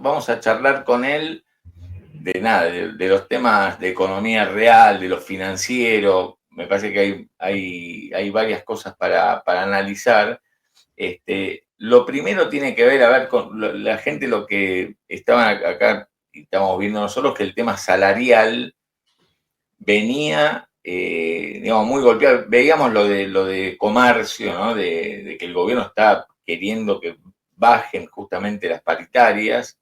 vamos a charlar con él de nada, de los temas de economía real, de lo financiero. Me parece que hay varias cosas para analizar. Lo primero tiene que ver, a ver, con la gente, lo que estaban acá, y estamos viendo nosotros, que el tema salarial venía, digamos, muy golpeado. Veíamos lo de comercio, ¿no? De que el gobierno está queriendo que bajen justamente las paritarias.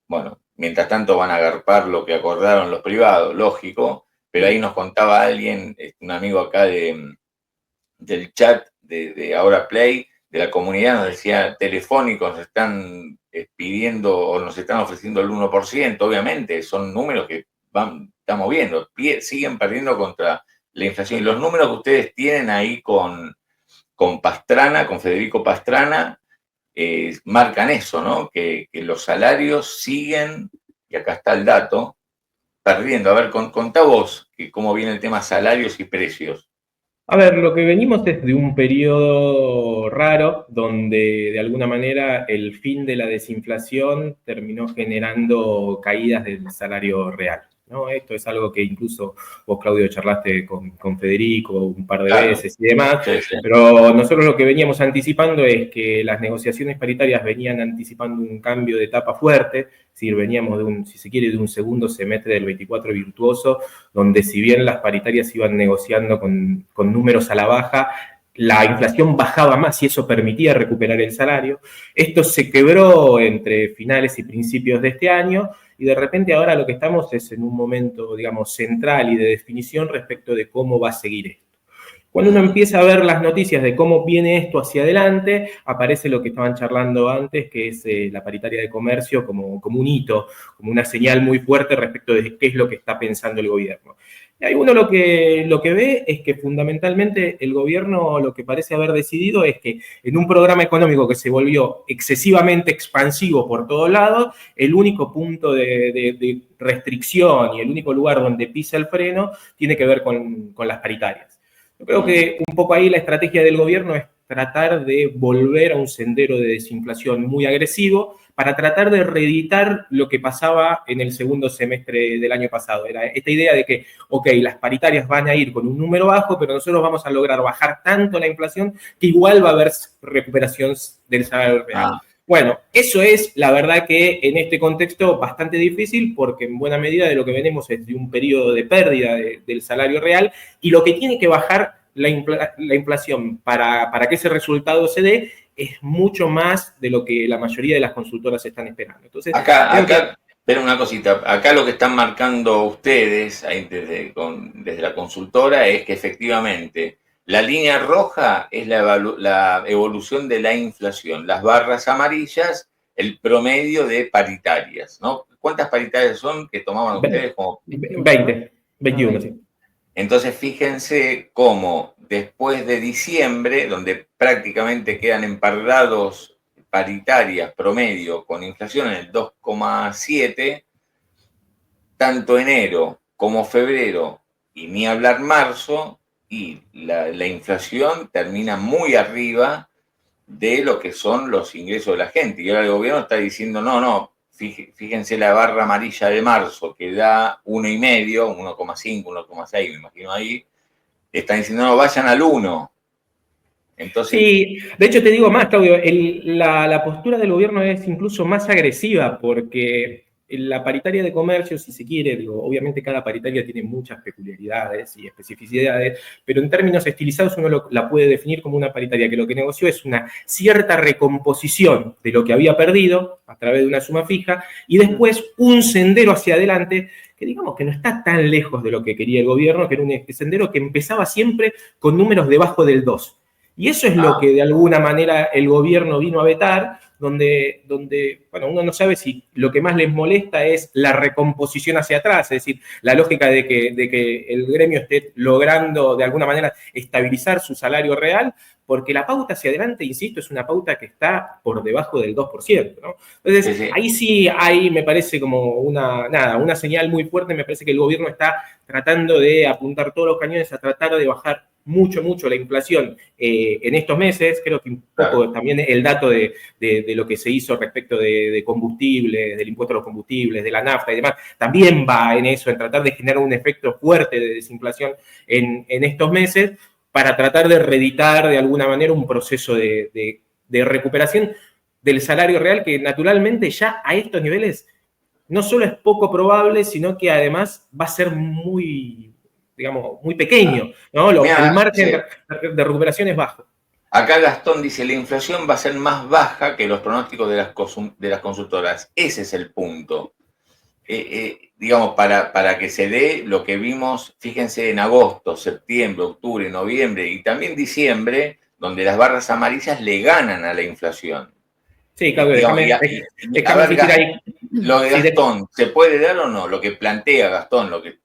Bueno, mientras tanto van a agarpar lo que acordaron los privados, lógico, pero ahí nos contaba alguien, un amigo acá del chat de Ahora Play, de la comunidad, nos decía, telefónicos nos están pidiendo o nos están ofreciendo el 1%, obviamente, son números que estamos viendo, siguen perdiendo contra la inflación. Y los números que ustedes tienen ahí con Pastrana, con Federico Pastrana, marcan eso, ¿no? Que los salarios siguen, y acá está el dato, perdiendo. A ver, contá vos cómo viene el tema salarios y precios. A ver, lo que venimos es de un periodo raro donde de alguna manera el fin de la desinflación terminó generando caídas del salario real, ¿no? Esto es algo que incluso vos, Claudio, charlaste con Federico un par de Claro, veces y demás, sí, sí. pero nosotros lo que veníamos anticipando es que las negociaciones paritarias venían anticipando un cambio de etapa fuerte, es decir, veníamos si se quiere, de un segundo semestre del 24 virtuoso, donde si bien las paritarias iban negociando con números a la baja, la inflación bajaba más y eso permitía recuperar el salario. Esto se quebró entre finales y principios de este año y de repente ahora lo que estamos es en un momento, digamos, central y de definición respecto de cómo va a seguir esto. Cuando uno empieza a ver las noticias de cómo viene esto hacia adelante, aparece lo que estaban charlando antes, que es la paritaria de comercio como un hito, como una señal muy fuerte respecto de qué es lo que está pensando el gobierno. Y ahí uno lo que ve es que fundamentalmente el gobierno lo que parece haber decidido es que en un programa económico que se volvió excesivamente expansivo por todos lados, el único punto de restricción y el único lugar donde pisa el freno tiene que ver con las paritarias. Yo creo que un poco ahí la estrategia del gobierno es tratar de volver a un sendero de desinflación muy agresivo para tratar de reeditar lo que pasaba en el segundo semestre del año pasado. Era esta idea de que, ok, las paritarias van a ir con un número bajo, pero nosotros vamos a lograr bajar tanto la inflación que igual va a haber recuperación del salario real. Bueno, eso es la verdad que en este contexto bastante difícil porque en buena medida de lo que venimos es de un periodo de pérdida del salario real y lo que tiene que bajar la inflación para que ese resultado se dé es mucho más de lo que la mayoría de las consultoras están esperando. Entonces, Acá, pero una cosita, acá lo que están marcando ustedes ahí desde la consultora es que efectivamente la línea roja es la evolución de la inflación, las barras amarillas, el promedio de paritarias, ¿no? ¿Cuántas paritarias son que tomaban ustedes como? 20, 21, sí. Entonces, fíjense cómo después de diciembre, donde prácticamente quedan empardados paritarias promedio con inflación en el 2,7, tanto enero como febrero y ni hablar marzo, y la inflación termina muy arriba de lo que son los ingresos de la gente. Y ahora el gobierno está diciendo, no, fíjense la barra amarilla de marzo, que da 1,5, 1,5, 1,6, me imagino ahí, están diciendo, no, vayan al 1. Entonces, sí, de hecho te digo más, Claudio, la postura del gobierno es incluso más agresiva porque la paritaria de comercio, si se quiere, digo, obviamente cada paritaria tiene muchas peculiaridades y especificidades, pero en términos estilizados uno la puede definir como una paritaria que lo que negoció es una cierta recomposición de lo que había perdido a través de una suma fija y después un sendero hacia adelante que digamos que no está tan lejos de lo que quería el gobierno, que era un sendero que empezaba siempre con números debajo del 2. Y eso es lo que de alguna manera el gobierno vino a vetar, donde bueno, uno no sabe si lo que más les molesta es la recomposición hacia atrás, es decir, la lógica de que el gremio esté logrando de alguna manera estabilizar su salario real, porque la pauta hacia adelante, insisto, es una pauta que está por debajo del 2%, ¿no? Entonces, sí. ahí sí hay, me parece como una señal muy fuerte, me parece que el gobierno está tratando de apuntar todos los cañones a tratar de bajar mucho la inflación en estos meses. Creo que un poco también el dato de lo que se hizo respecto de combustibles, del impuesto a los combustibles, de la nafta y demás, también va en eso, en tratar de generar un efecto fuerte de desinflación en estos meses para tratar de reeditar de alguna manera un proceso de recuperación del salario real que naturalmente ya a estos niveles no solo es poco probable, sino que además va a ser muy, digamos, muy pequeño, ¿no? El margen de recuperación es bajo. Acá Gastón dice, la inflación va a ser más baja que los pronósticos de las consultoras. Ese es el punto. Digamos, para que se dé lo que vimos, fíjense, en agosto, septiembre, octubre, noviembre y también diciembre, donde las barras amarillas le ganan a la inflación. Sí, Claudio, déjame decir ahí. Lo de Gastón, ¿se puede dar o no? Lo que plantea Gastón, lo que...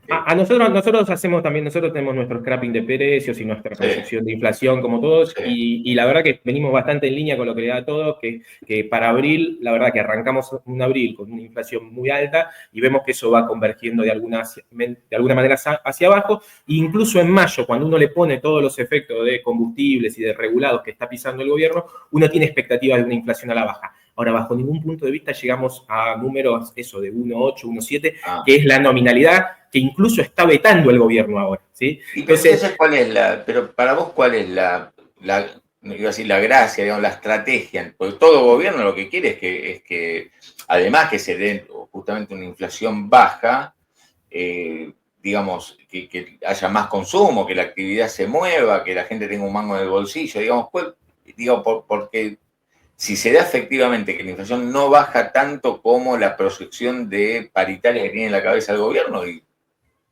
A nosotros hacemos también, nosotros tenemos nuestro scrapping de precios y nuestra proyección de inflación como todos, y la verdad que venimos bastante en línea con lo que le da a todos, que para abril, la verdad que arrancamos un abril con una inflación muy alta y vemos que eso va convergiendo de alguna manera hacia abajo, e incluso en mayo, cuando uno le pone todos los efectos de combustibles y de regulados que está pisando el gobierno, uno tiene expectativas de una inflación a la baja. Ahora, bajo ningún punto de vista llegamos a números, eso, de 1,8, 1,7, que es la nominalidad que incluso está vetando el gobierno ahora, ¿sí? Entonces, pero para vos, ¿cuál es iba a decir la gracia, digamos, la estrategia? Porque todo gobierno lo que quiere es que además que se dé justamente una inflación baja, digamos, que haya más consumo, que la actividad se mueva, que la gente tenga un mango en el bolsillo, digamos, porque si se da efectivamente que la inflación no baja tanto como la proyección de paritarias que tiene en la cabeza el gobierno, y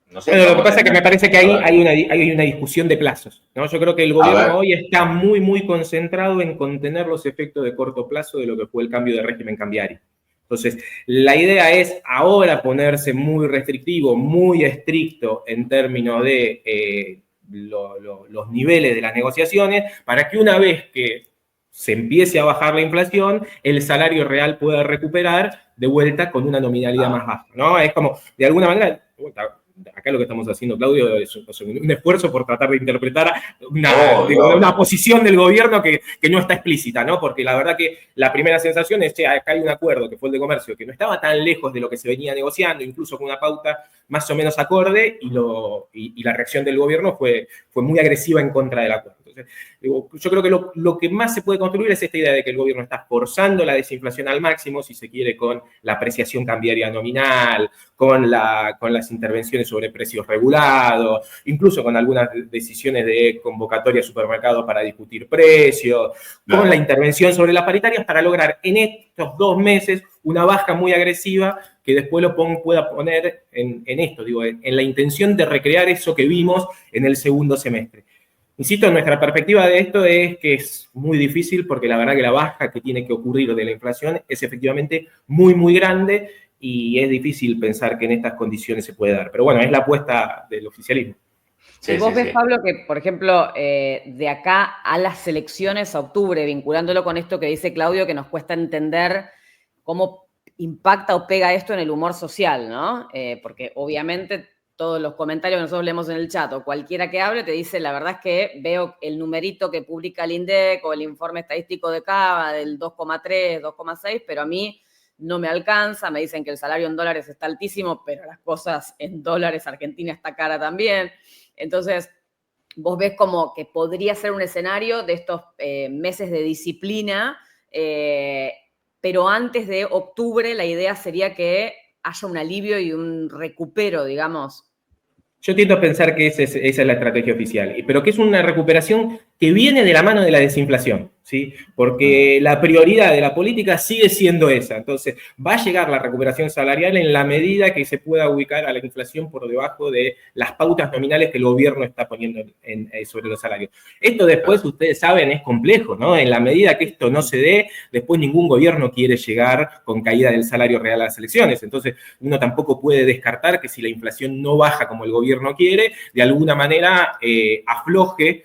no sé. Bueno, lo que pasa es que me parece que hay una discusión de plazos, ¿no? Yo creo que el gobierno hoy está muy concentrado en contener los efectos de corto plazo de lo que fue el cambio de régimen cambiario. Entonces, la idea es ahora ponerse muy restrictivo, muy estricto en términos de los niveles de las negociaciones, para que una vez que se empiece a bajar la inflación, el salario real pueda recuperar de vuelta con una nominalidad más baja, ¿no? Es como, de alguna manera, acá lo que estamos haciendo, Claudio, es un esfuerzo por tratar de interpretar una posición del gobierno que no está explícita, ¿no? Porque la verdad que la primera sensación es que acá hay un acuerdo que fue el de comercio, que no estaba tan lejos de lo que se venía negociando, incluso con una pauta más o menos acorde, y la reacción del gobierno fue muy agresiva en contra del acuerdo. Entonces, yo creo que lo que más se puede construir es esta idea de que el gobierno está forzando la desinflación al máximo, si se quiere, con la apreciación cambiaria nominal, con las intervenciones sobre precios regulados, incluso con algunas decisiones de convocatoria a supermercados para discutir precios, con la intervención sobre las paritarias para lograr en estos 2 meses una baja muy agresiva que después pueda poner en esto, en la intención de recrear eso que vimos en el segundo semestre. Insisto, nuestra perspectiva de esto es que es muy difícil porque la verdad que la baja que tiene que ocurrir de la inflación es efectivamente muy grande y es difícil pensar que en estas condiciones se puede dar. Pero bueno, es la apuesta del oficialismo. Sí, ¿y vos ves, Pablo, que, por ejemplo, de acá a las elecciones a octubre, vinculándolo con esto que dice Claudio, que nos cuesta entender cómo impacta o pega esto en el humor social, ¿no? Porque obviamente todos los comentarios que nosotros leemos en el chat o cualquiera que hable te dice, la verdad es que veo el numerito que publica el INDEC o el informe estadístico de Cava del 2,3, 2,6, pero a mí no me alcanza, me dicen que el salario en dólares está altísimo, pero las cosas en dólares, Argentina está cara también. Entonces, vos ves como que podría ser un escenario de estos meses de disciplina, pero antes de octubre la idea sería que haya un alivio y un recupero, digamos. Yo tiendo a pensar que esa es la estrategia oficial, pero que es una recuperación que viene de la mano de la desinflación, ¿sí? Porque la prioridad de la política sigue siendo esa. Entonces, va a llegar la recuperación salarial en la medida que se pueda ubicar a la inflación por debajo de las pautas nominales que el gobierno está poniendo sobre los salarios. Esto después, ustedes saben, es complejo, ¿no? En la medida que esto no se dé, después ningún gobierno quiere llegar con caída del salario real a las elecciones. Entonces, uno tampoco puede descartar que si la inflación no baja como el gobierno quiere, de alguna manera afloje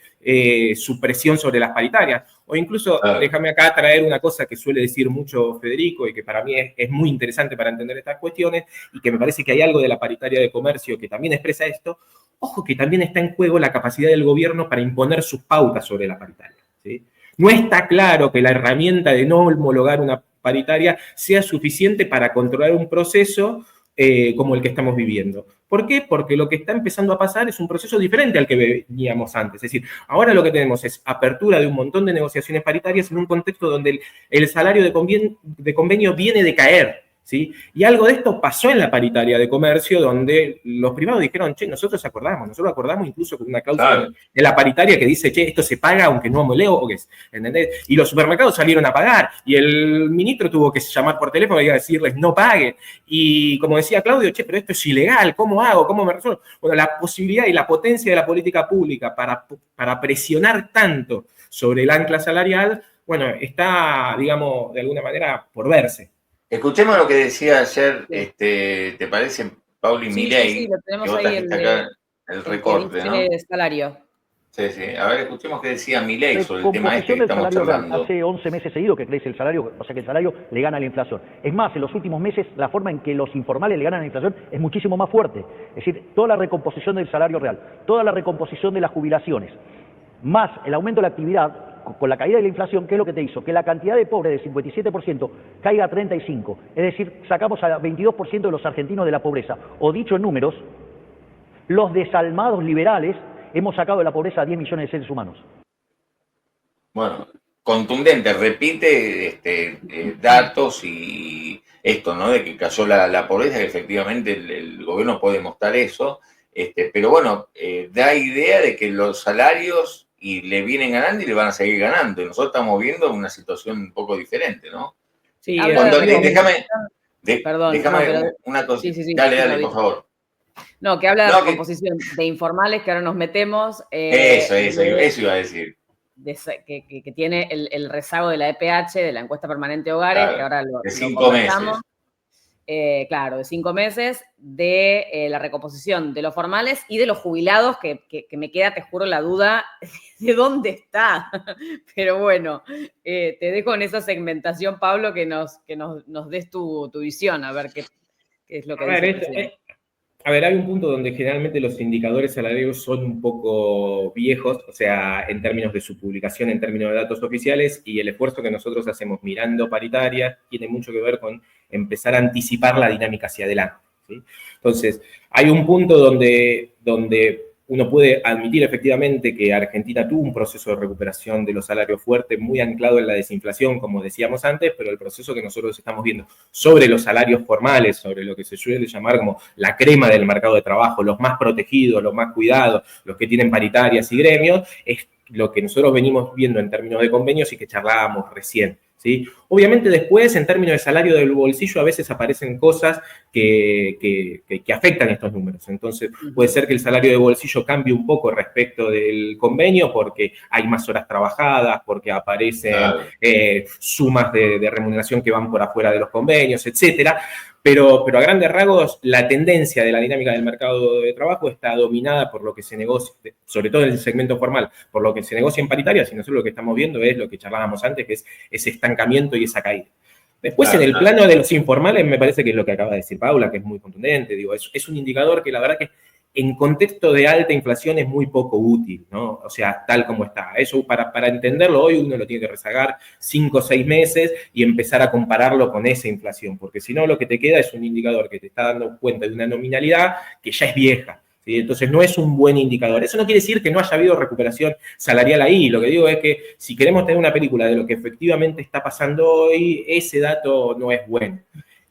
su presión sobre las paritarias. O incluso, déjame acá traer una cosa que suele decir mucho Federico y que para mí es muy interesante para entender estas cuestiones y que me parece que hay algo de la paritaria de comercio que también expresa esto. ojo que también está en juego la capacidad del gobierno para imponer sus pautas sobre la paritaria, ¿sí? No está claro que la herramienta de no homologar una paritaria sea suficiente para controlar un proceso como el que estamos viviendo. ¿Por qué? Porque lo que está empezando a pasar es un proceso diferente al que veníamos antes. Es decir, ahora lo que tenemos es apertura de un montón de negociaciones paritarias en un contexto donde el salario de convenio viene de caer, ¿sí? Y algo de esto pasó en la paritaria de comercio, donde los privados dijeron, che, nosotros acordamos incluso con una cláusula de la paritaria que dice, che, esto se paga aunque no homolego, ¿entendés? Y los supermercados salieron a pagar, y el ministro tuvo que llamar por teléfono y decirles, no paguen. Y como decía Claudio, che, pero esto es ilegal, ¿cómo hago? ¿Cómo me resuelvo? Bueno, la posibilidad y la potencia de la política pública para presionar tanto sobre el ancla salarial, bueno, está, digamos, de alguna manera por verse. Escuchemos lo que decía ayer, ¿te parece, Pauli Milei? Sí, lo tenemos ahí el recorte, ¿no? De salario. Sí. A ver, escuchemos qué decía Milei sobre el tema este que estamos charlando. Hace 11 meses seguidos que crece el salario, o sea que el salario le gana a la inflación. Es más, en los últimos meses la forma en que los informales le ganan a la inflación es muchísimo más fuerte. Es decir, toda la recomposición del salario real, toda la recomposición de las jubilaciones, más el aumento de la actividad, con la caída de la inflación, ¿qué es lo que te hizo? Que la cantidad de pobres del 57% caiga a 35%. Es decir, sacamos a 22% de los argentinos de la pobreza. O dicho en números, los desalmados liberales hemos sacado de la pobreza a 10 millones de seres humanos. Bueno, contundente, repite datos y esto, ¿no? De que cayó la pobreza, que efectivamente el gobierno puede mostrar eso. Pero bueno, da idea de que los salarios y le vienen ganando y le van a seguir ganando. Y nosotros estamos viendo una situación un poco diferente, ¿no? Sí, déjame una cosa. Sí, dale, por favor. No, que habla de recomposición de informales, que ahora nos metemos. Eso iba a decir. Que tiene el rezago de la EPH, de la encuesta permanente de hogares, claro, que ahora lo de 5 meses. Claro, de 5 meses, de la recomposición de los formales y de los jubilados, que me queda, te juro, la duda de dónde está. Pero bueno, te dejo en esa segmentación, Pablo, que nos des tu visión, a ver qué es lo que dice. A ver, hay un punto donde generalmente los indicadores salarios son un poco viejos, o sea, en términos de su publicación, en términos de datos oficiales, y el esfuerzo que nosotros hacemos mirando paritarias tiene mucho que ver con empezar a anticipar la dinámica hacia adelante, ¿sí? Entonces, hay un punto donde uno puede admitir efectivamente que Argentina tuvo un proceso de recuperación de los salarios fuerte, muy anclado en la desinflación, como decíamos antes, pero el proceso que nosotros estamos viendo sobre los salarios formales, sobre lo que se suele llamar como la crema del mercado de trabajo, los más protegidos, los más cuidados, los que tienen paritarias y gremios, es lo que nosotros venimos viendo en términos de convenios y que charlábamos recién, ¿sí? Obviamente después, en términos de salario del bolsillo, a veces aparecen cosas que afectan estos números. Entonces, puede ser que el salario de bolsillo cambie un poco respecto del convenio porque hay más horas trabajadas, porque aparecen sumas de remuneración que van por afuera de los convenios, etcétera. Pero a grandes rasgos, la tendencia de la dinámica del mercado de trabajo está dominada por lo que se negocia, sobre todo en el segmento formal, por lo que se negocia en paritarias, y nosotros lo que estamos viendo es lo que charlábamos antes, que es ese estancamiento y esa caída. Después, en el plano de los informales, me parece que es lo que acaba de decir Paula, que es muy contundente. Digo, es un indicador que la verdad que en contexto de alta inflación es muy poco útil, ¿no? O sea, tal como está. Eso, para entenderlo hoy, uno lo tiene que rezagar 5 o 6 meses y empezar a compararlo con esa inflación, porque si no, lo que te queda es un indicador que te está dando cuenta de una nominalidad que ya es vieja, ¿sí? Entonces, no es un buen indicador. Eso no quiere decir que no haya habido recuperación salarial ahí. Lo que digo es que si queremos tener una película de lo que efectivamente está pasando hoy, ese dato no es bueno.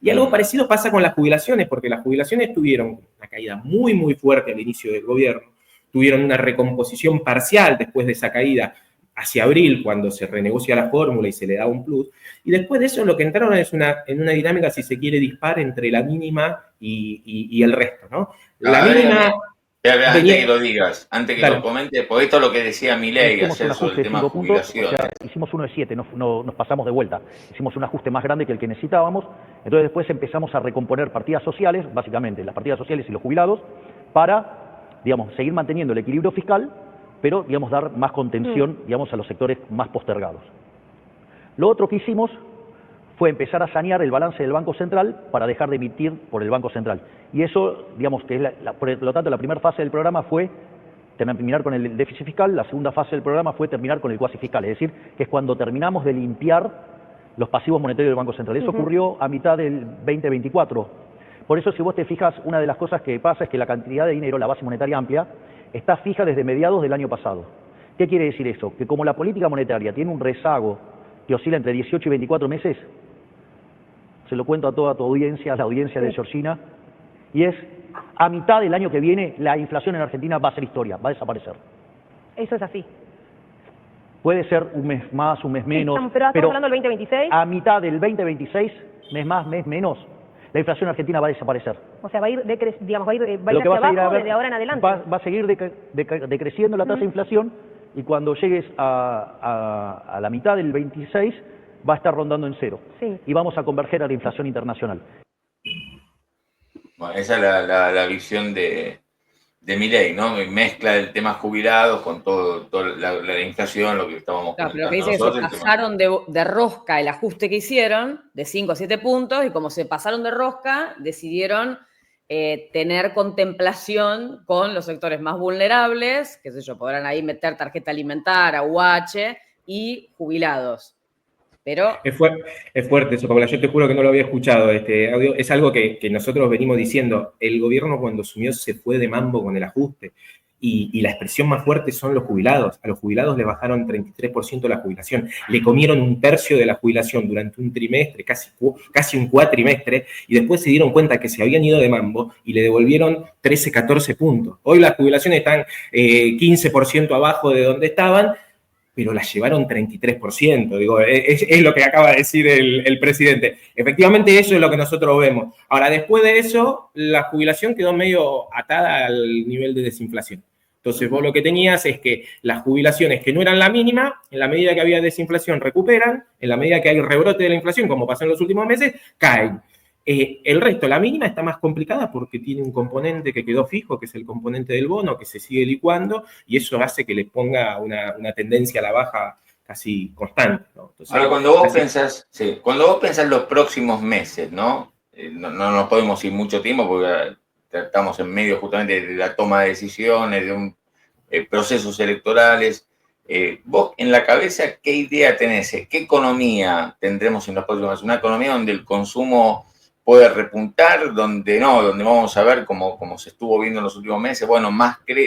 Y algo parecido pasa con las jubilaciones, porque las jubilaciones tuvieron una caída muy, muy fuerte al inicio del gobierno, tuvieron una recomposición parcial después de esa caída hacia abril, cuando se renegocia la fórmula y se le da un plus, y después de eso lo que entraron es en una dinámica, si se quiere, dispar entre la mínima y el resto, ¿no? La mínima... Antes que lo digas, antes que lo comentes, por esto es lo que decía Milei ayer sobre el tema de jubilación. O sea, hicimos uno de 7, nos pasamos de vuelta. Hicimos un ajuste más grande que el que necesitábamos. Entonces después empezamos a recomponer partidas sociales, básicamente las partidas sociales y los jubilados, para, digamos, seguir manteniendo el equilibrio fiscal, pero, digamos, dar más contención, digamos, a los sectores más postergados. Lo otro que hicimos fue fue empezar a sanear el balance del Banco Central para dejar de emitir por el Banco Central. Y eso, digamos, que es por lo tanto, la primera fase del programa fue terminar con el déficit fiscal, la segunda fase del programa fue terminar con el cuasi fiscal, es decir, que es cuando terminamos de limpiar los pasivos monetarios del Banco Central. Eso ocurrió a mitad del 2024. Por eso, si vos te fijas, una de las cosas que pasa es que la cantidad de dinero, la base monetaria amplia, está fija desde mediados del año pasado. ¿Qué quiere decir eso? Que como la política monetaria tiene un rezago que oscila entre 18 y 24 meses, se lo cuento a toda tu audiencia, a la audiencia de Georgina, y es, a mitad del año que viene, la inflación en Argentina va a ser historia, va a desaparecer. Eso es así. Puede ser un mes más, un mes menos, Sí, pero estamos hablando del 2026. A mitad del 2026, mes más, mes menos, la inflación argentina va a desaparecer. O sea, va a ir, digamos, va a ir Lo hacia que vas a ir a abajo ver, desde ahora en adelante. va a seguir decreciendo la tasa de inflación, y cuando llegues a la mitad del 26 va a estar rondando en cero. Sí. Y vamos a converger a la inflación internacional. Bueno, esa es la visión de Milei, ¿no? Mezcla el tema jubilados con toda la inflación, lo que estábamos Claro, pero comentando lo que dice es que nosotros. pasaron de rosca el ajuste que hicieron, de 5 a 7 puntos, y como se pasaron de rosca, decidieron tener contemplación con los sectores más vulnerables, qué sé yo, podrán ahí meter tarjeta alimentar, AUH y jubilados. Pero Es fuerte eso, Paula. Yo te juro que no lo había escuchado este audio. Es algo que nosotros venimos diciendo. El gobierno cuando asumió se fue de mambo con el ajuste. Y la expresión más fuerte son los jubilados. A los jubilados le bajaron 33% la jubilación. Le comieron un tercio de la jubilación durante un trimestre, casi un cuatrimestre, y después se dieron cuenta que se habían ido de mambo y le devolvieron 13, 14 puntos. Hoy las jubilaciones están 15% abajo de donde estaban, pero las llevaron 33%. Digo, es lo que acaba de decir el presidente. Efectivamente, eso es lo que nosotros vemos. Ahora, después de eso, la jubilación quedó medio atada al nivel de desinflación. Entonces, vos lo que tenías es que las jubilaciones que no eran la mínima, en la medida que había desinflación, recuperan, en la medida que hay rebrote de la inflación, como pasó en los últimos meses, caen. El resto, la mínima, está más complicada porque tiene un componente que quedó fijo, que es el componente del bono, que se sigue licuando, y eso hace que le ponga una tendencia a la baja casi constante, ¿no? Entonces, ahora, cuando vos pensás los próximos meses, ¿no? No nos podemos ir mucho tiempo porque estamos en medio justamente de la toma de decisiones, de procesos electorales. Vos en la cabeza, ¿qué idea tenés? ¿Qué economía tendremos en los próximos meses? ¿Una economía donde el consumo puede repuntar, donde vamos a ver como se estuvo viendo en los últimos meses? Bueno,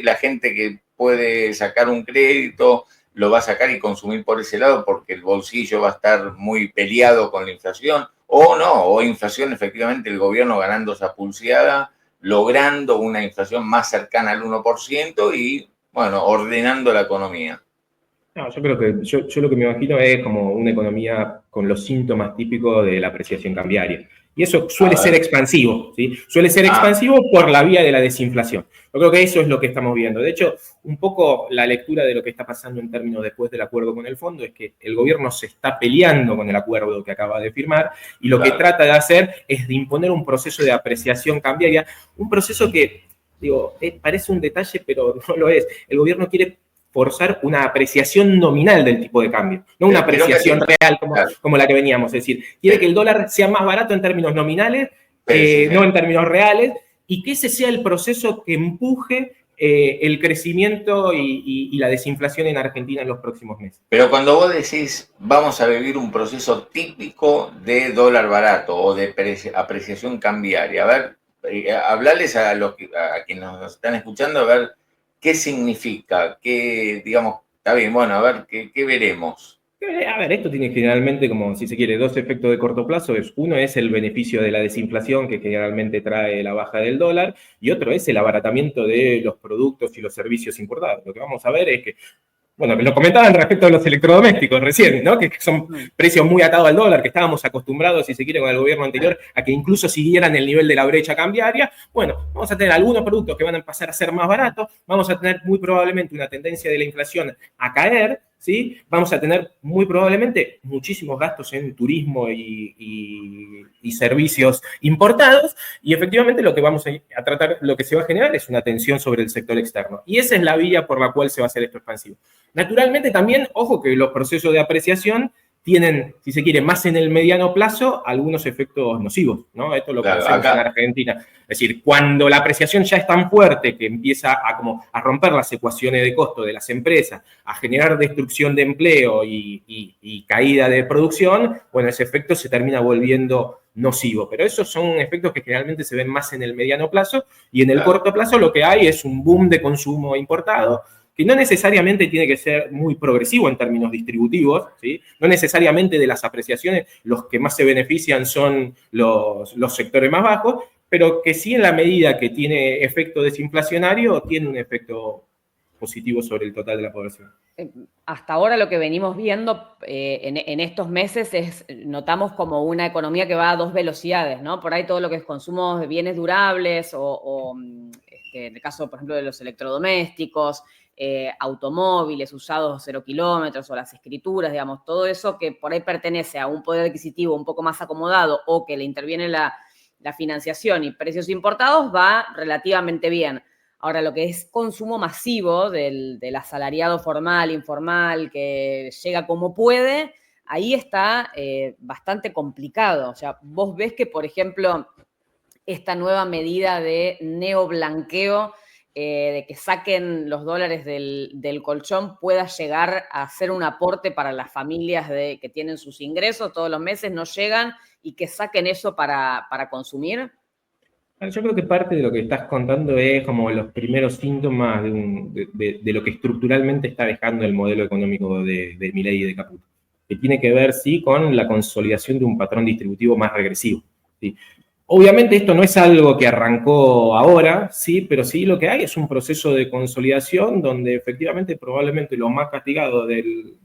la gente que puede sacar un crédito lo va a sacar y consumir por ese lado porque el bolsillo va a estar muy peleado con la inflación, o inflación, efectivamente, el gobierno ganando esa pulseada, logrando una inflación más cercana al 1% y, bueno, ordenando la economía. No, yo creo que yo lo que me imagino es como una economía con los síntomas típicos de la apreciación cambiaria. Y eso suele ser expansivo, ¿sí? Suele ser expansivo por la vía de la desinflación. Yo creo que eso es lo que estamos viendo. De hecho, un poco la lectura de lo que está pasando en términos después del acuerdo con el fondo es que el gobierno se está peleando con el acuerdo que acaba de firmar y lo que trata de hacer es de imponer un proceso de apreciación cambiaria, un proceso que, digo, parece un detalle, pero no lo es. El gobierno quiere forzar una apreciación nominal del tipo de cambio, no una apreciación real como la que veníamos. Es decir, quiere que el dólar sea más barato en términos nominales, no en términos reales, y que ese sea el proceso que empuje el crecimiento y la desinflación en Argentina en los próximos meses. Pero cuando vos decís vamos a vivir un proceso típico de dólar barato o de apreciación cambiaria, a ver, hablarles a quienes nos están escuchando, a ver qué significa, qué, digamos, está bien, bueno, a ver, qué veremos. A ver, esto tiene generalmente, como si se quiere, dos efectos de corto plazo. Uno es el beneficio de la desinflación que generalmente trae la baja del dólar, y otro es el abaratamiento de los productos y los servicios importados. Lo que vamos a ver es que, bueno, lo comentaban respecto a los electrodomésticos recién, ¿no? Que son precios muy atados al dólar, que estábamos acostumbrados, si se quiere, con el gobierno anterior, a que incluso siguieran el nivel de la brecha cambiaria. Bueno, vamos a tener algunos productos que van a pasar a ser más baratos, vamos a tener muy probablemente una tendencia de la inflación a caer, ¿sí? Vamos a tener muy probablemente muchísimos gastos en turismo y servicios importados, y efectivamente lo que vamos a tratar, lo que se va a generar es una tensión sobre el sector externo. Y esa es la vía por la cual se va a hacer esto expansivo. Naturalmente también, ojo que los procesos de apreciación tienen, si se quiere, más en el mediano plazo, algunos efectos nocivos, ¿no? Esto lo conocemos en Argentina. Es decir, cuando la apreciación ya es tan fuerte que empieza a romper las ecuaciones de costo de las empresas, a generar destrucción de empleo y caída de producción, bueno, ese efecto se termina volviendo nocivo. Pero esos son efectos que generalmente se ven más en el mediano plazo, y en el corto plazo lo que hay es un boom de consumo importado, que no necesariamente tiene que ser muy progresivo en términos distributivos, ¿sí? No necesariamente de las apreciaciones los que más se benefician son los sectores más bajos, pero que sí, en la medida que tiene efecto desinflacionario, tiene un efecto positivo sobre el total de la población. Hasta ahora lo que venimos viendo en estos meses notamos como una economía que va a dos velocidades, ¿no? Por ahí todo lo que es consumo de bienes durables en el caso, por ejemplo, de los electrodomésticos, automóviles usados 0 kilómetros o las escrituras, digamos, todo eso que por ahí pertenece a un poder adquisitivo un poco más acomodado o que le interviene la financiación y precios importados, va relativamente bien. Ahora, lo que es consumo masivo del asalariado formal, informal, que llega como puede, ahí está bastante complicado. O sea, vos ves que, por ejemplo, esta nueva medida de neoblanqueo, de que saquen los dólares del colchón, pueda llegar a ser un aporte para las familias que tienen sus ingresos todos los meses, no llegan, y que saquen eso para consumir. Yo creo que parte de lo que estás contando es como los primeros síntomas de lo que estructuralmente está dejando el modelo económico de Milei y de Caputo, que tiene que ver, sí, con la consolidación de un patrón distributivo más regresivo, ¿sí? Obviamente esto no es algo que arrancó ahora, sí, pero sí lo que hay es un proceso de consolidación donde efectivamente probablemente los más castigados del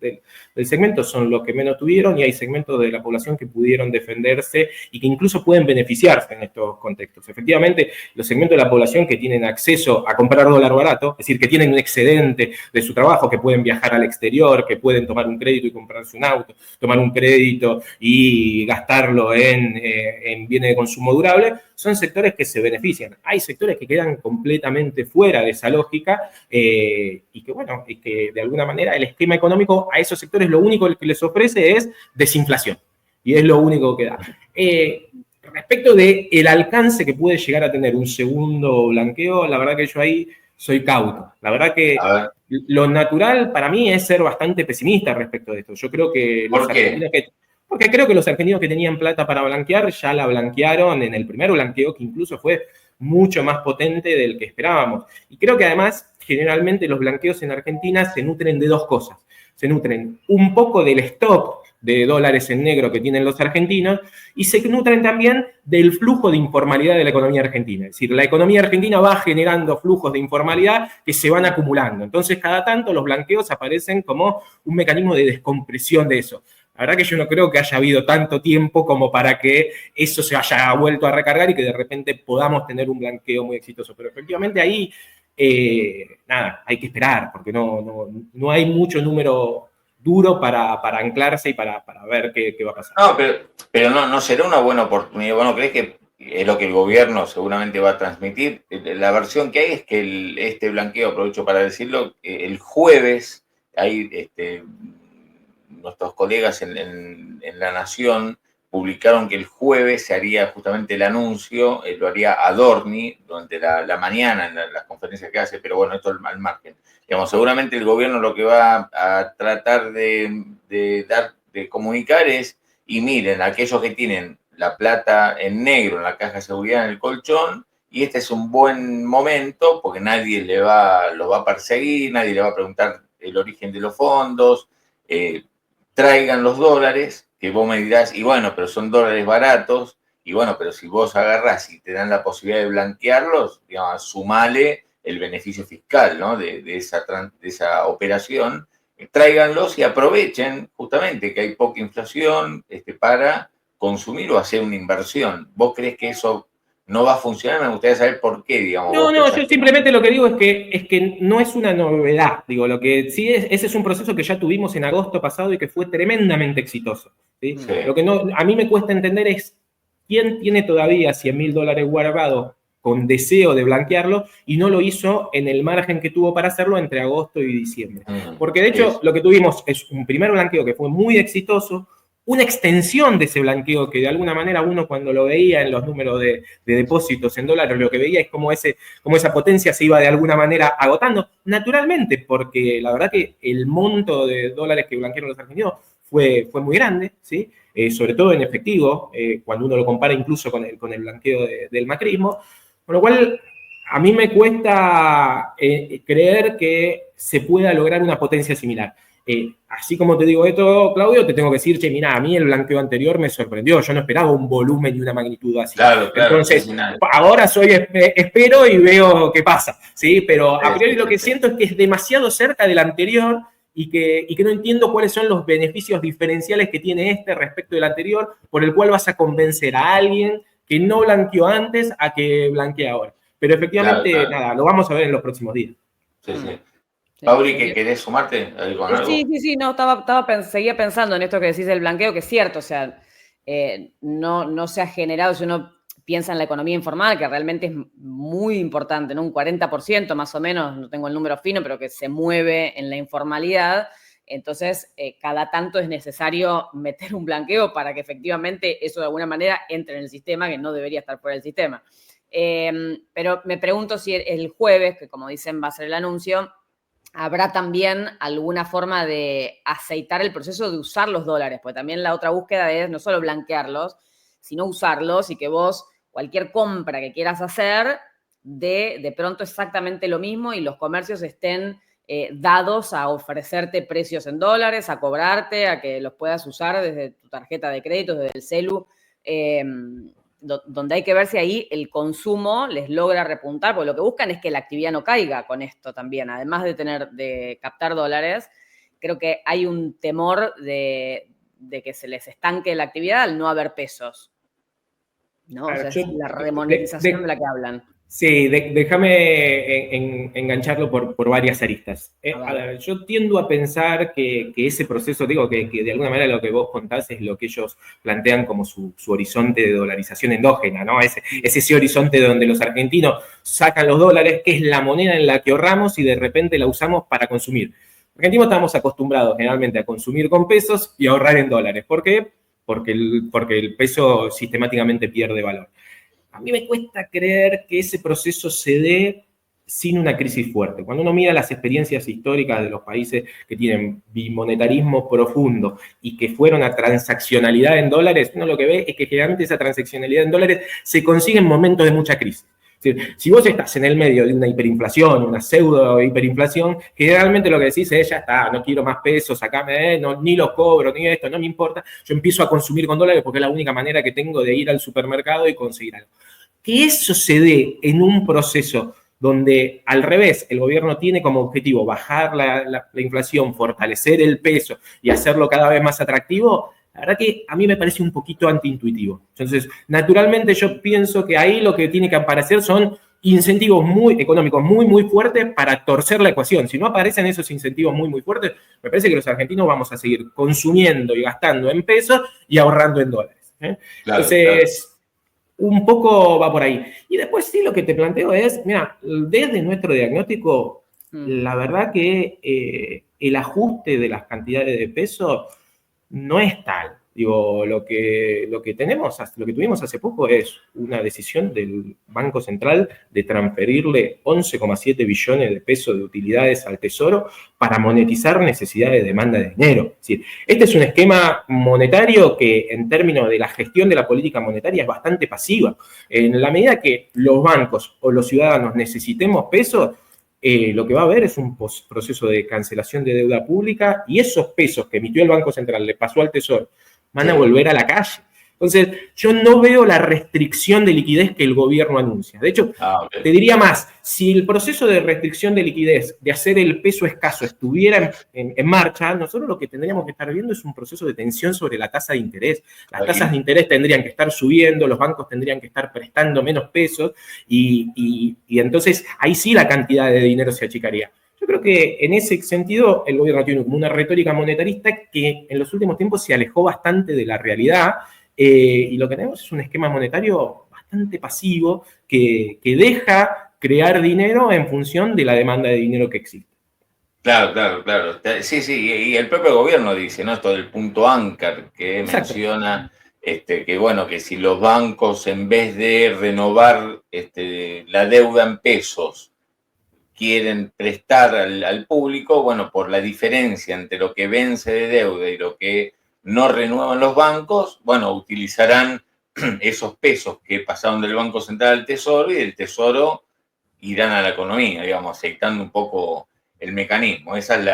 segmento son los que menos tuvieron, y hay segmentos de la población que pudieron defenderse y que incluso pueden beneficiarse en estos contextos. Efectivamente, los segmentos de la población que tienen acceso a comprar dólar barato, es decir, que tienen un excedente de su trabajo, que pueden viajar al exterior, que pueden tomar un crédito y comprarse un auto, tomar un crédito y gastarlo en bienes de consumo durable, son sectores que se benefician. Hay sectores que quedan completamente fuera de esa lógica y que de alguna manera el esquema económico a esos sectores lo único que les ofrece es desinflación, y es lo único que da. Respecto del alcance que puede llegar a tener un segundo blanqueo, la verdad que yo ahí soy cauto. La verdad que lo natural para mí es ser bastante pesimista respecto de esto. Yo creo que los argentinos porque creo que los argentinos que tenían plata para blanquear ya la blanquearon en el primer blanqueo, que incluso fue mucho más potente del que esperábamos. Y creo que además, generalmente los blanqueos en Argentina se nutren de dos cosas. Se nutren un poco del stock de dólares en negro que tienen los argentinos, y se nutren también del flujo de informalidad de la economía argentina. Es decir, la economía argentina va generando flujos de informalidad que se van acumulando. Entonces, cada tanto los blanqueos aparecen como un mecanismo de descompresión de eso. La verdad que yo no creo que haya habido tanto tiempo como para que eso se haya vuelto a recargar y que de repente podamos tener un blanqueo muy exitoso. Pero efectivamente ahí, hay que esperar, porque no hay mucho número duro para anclarse y para ver qué va a pasar. No, pero no será una buena oportunidad. Bueno, ¿crees que es lo que el gobierno seguramente va a transmitir? La versión que hay es que este blanqueo, aprovecho para decirlo, el jueves hay nuestros colegas en La Nación publicaron que el jueves se haría justamente el anuncio, lo haría Adorni durante la mañana en las conferencias que hace, pero bueno, esto al margen. Digamos, seguramente el gobierno lo que va a tratar de comunicar es, y miren, aquellos que tienen la plata en negro en la caja de seguridad en el colchón, y este es un buen momento porque nadie los va a perseguir, nadie le va a preguntar el origen de los fondos, traigan los dólares, que vos me dirás, y bueno, pero son dólares baratos, y bueno, pero si vos agarrás y te dan la posibilidad de blanquearlos, digamos, sumale el beneficio fiscal, ¿no? de esa operación, tráiganlos y aprovechen justamente que hay poca inflación para consumir o hacer una inversión. ¿Vos crees que eso no va a funcionar? Me gustaría saber por qué, digamos. No, yo simplemente lo que digo es que no es una novedad. Digo, lo que sí ese es un proceso que ya tuvimos en agosto pasado y que fue tremendamente exitoso, ¿sí? Sí. Lo que a mí me cuesta entender es quién tiene todavía $100.000 guardados con deseo de blanquearlo y no lo hizo en el margen que tuvo para hacerlo entre agosto y diciembre. Porque de hecho lo que tuvimos es un primer blanqueo que fue muy exitoso, una extensión de ese blanqueo que de alguna manera uno cuando lo veía en los números de depósitos en dólares, lo que veía es como esa potencia se iba de alguna manera agotando, naturalmente, porque la verdad que el monto de dólares que blanquearon los argentinos fue muy grande, ¿sí? Sobre todo en efectivo, cuando uno lo compara incluso con el blanqueo del macrismo, con lo cual a mí me cuesta creer que se pueda lograr una potencia similar. Así como te digo esto, Claudio, te tengo que decir, che, mirá, a mí el blanqueo anterior me sorprendió, yo no esperaba un volumen y una magnitud así. Claro, Entonces, ahora espero y veo qué pasa, ¿sí? Pero a priori lo que siento es que es demasiado cerca del anterior y que no entiendo cuáles son los beneficios diferenciales que tiene este respecto del anterior, por el cual vas a convencer a alguien que no blanqueó antes a que blanquee ahora. Pero efectivamente, nada, lo vamos a ver en los próximos días. Sí. Pauli, ¿que querés sumarte con algo? Sí, no, seguía pensando en esto que decís del blanqueo, que es cierto, o sea, no se ha generado, si uno piensa en la economía informal, que realmente es muy importante, ¿no? Un 40% más o menos, no tengo el número fino, pero que se mueve en la informalidad. Entonces, cada tanto es necesario meter un blanqueo para que efectivamente eso de alguna manera entre en el sistema, que no debería estar fuera del sistema. Pero me pregunto si el jueves, que como dicen va a ser el anuncio, habrá también alguna forma de aceitar el proceso de usar los dólares, porque también la otra búsqueda es no solo blanquearlos, sino usarlos y que vos, cualquier compra que quieras hacer, de pronto exactamente lo mismo y los comercios estén dados a ofrecerte precios en dólares, a cobrarte, a que los puedas usar desde tu tarjeta de crédito, desde el celu, donde hay que ver si ahí el consumo les logra repuntar, porque lo que buscan es que la actividad no caiga con esto también, además de captar dólares. Creo que hay un temor de que se les estanque la actividad al no haber pesos, ¿no? Claro, o sea, es la remonetización de la que hablan. Sí, déjame engancharlo por varias aristas. A ver, yo tiendo a pensar que ese proceso, digo, que de alguna manera lo que vos contás es lo que ellos plantean como su horizonte de dolarización endógena, ¿no? Es ese horizonte donde los argentinos sacan los dólares, que es la moneda en la que ahorramos y de repente la usamos para consumir. Los argentinos estamos acostumbrados generalmente a consumir con pesos y ahorrar en dólares. ¿Por qué? Porque el peso sistemáticamente pierde valor. A mí me cuesta creer que ese proceso se dé sin una crisis fuerte. Cuando uno mira las experiencias históricas de los países que tienen bimonetarismo profundo y que fueron a transaccionalidad en dólares, uno lo que ve es que generalmente esa transaccionalidad en dólares se consigue en momentos de mucha crisis. Si vos estás en el medio de una hiperinflación, una pseudo hiperinflación, generalmente lo que decís es, ya está, no quiero más pesos, sacame, ni los cobro, ni esto, no me importa, yo empiezo a consumir con dólares porque es la única manera que tengo de ir al supermercado y conseguir algo. Que eso se dé en un proceso donde al revés, el gobierno tiene como objetivo bajar la inflación, fortalecer el peso y hacerlo cada vez más atractivo, la verdad que a mí me parece un poquito antiintuitivo. Entonces, naturalmente yo pienso que ahí lo que tiene que aparecer son incentivos muy económicos, muy fuertes para torcer la ecuación. Si no aparecen esos incentivos muy fuertes, me parece que los argentinos vamos a seguir consumiendo y gastando en pesos y ahorrando en dólares. Claro, entonces, un poco va por ahí. Y después sí lo que te planteo es, mira, desde nuestro diagnóstico, la verdad que el ajuste de las cantidades de pesos no es tal. Digo, lo que tuvimos hace poco es una decisión del Banco Central de transferirle 11,7 billones de pesos de utilidades al Tesoro para monetizar necesidades de demanda de dinero. Es decir, este es un esquema monetario que en términos de la gestión de la política monetaria es bastante pasiva. En la medida que los bancos o los ciudadanos necesitemos pesos, lo que va a haber es un proceso de cancelación de deuda pública y esos pesos que emitió el Banco Central, le pasó al Tesoro, van a volver a la calle. Entonces, yo no veo la restricción de liquidez que el gobierno anuncia. De hecho, te diría más, si el proceso de restricción de liquidez, de hacer el peso escaso, estuviera en marcha, nosotros lo que tendríamos que estar viendo es un proceso de tensión sobre la tasa de interés. Las tasas de interés tendrían que estar subiendo, los bancos tendrían que estar prestando menos pesos y entonces ahí sí la cantidad de dinero se achicaría. Yo creo que en ese sentido el gobierno tiene como una retórica monetarista que en los últimos tiempos se alejó bastante de la realidad y lo que tenemos es un esquema monetario bastante pasivo que deja crear dinero en función de la demanda de dinero que existe. Claro. Sí, y el propio gobierno dice, ¿no? Esto del punto Ancar, que Exacto. menciona que bueno, que si los bancos en vez de renovar la deuda en pesos quieren prestar al público, bueno, por la diferencia entre lo que vence de deuda y lo que no renuevan los bancos, bueno, utilizarán esos pesos que pasaron del Banco Central al Tesoro y del Tesoro irán a la economía, digamos, aceitando un poco el mecanismo. Esa es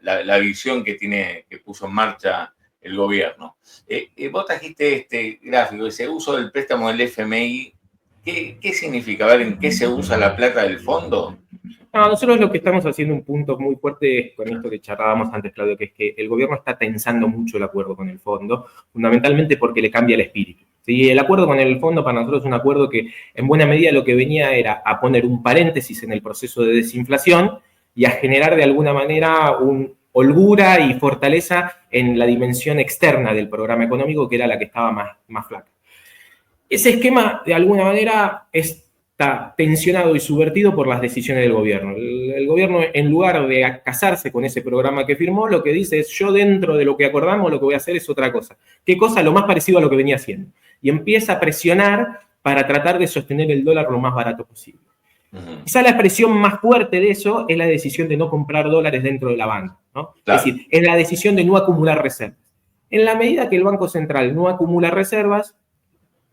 la visión que puso en marcha el gobierno. Vos trajiste este gráfico, ese uso del préstamo del FMI. ¿Qué significa? A ver, ¿en qué se usa la plata del fondo? No, nosotros lo que estamos haciendo un punto muy fuerte con esto que charlábamos antes, Claudio, que es que el gobierno está tensando mucho el acuerdo con el fondo, fundamentalmente porque le cambia el espíritu. ¿Sí? El acuerdo con el fondo para nosotros es un acuerdo que en buena medida lo que venía era a poner un paréntesis en el proceso de desinflación y a generar de alguna manera un holgura y fortaleza en la dimensión externa del programa económico, que era la que estaba más flaca. Ese esquema, de alguna manera, está tensionado y subvertido por las decisiones del gobierno. El gobierno, en lugar de casarse con ese programa que firmó, lo que dice es: yo dentro de lo que acordamos lo que voy a hacer es otra cosa. ¿Qué cosa? Lo más parecido a lo que venía haciendo. Y empieza a presionar para tratar de sostener el dólar lo más barato posible. Quizá la expresión más fuerte de eso es la decisión de no comprar dólares dentro de la banca, ¿no? Claro. Es decir, es la decisión de no acumular reservas. En la medida que el Banco Central no acumula reservas,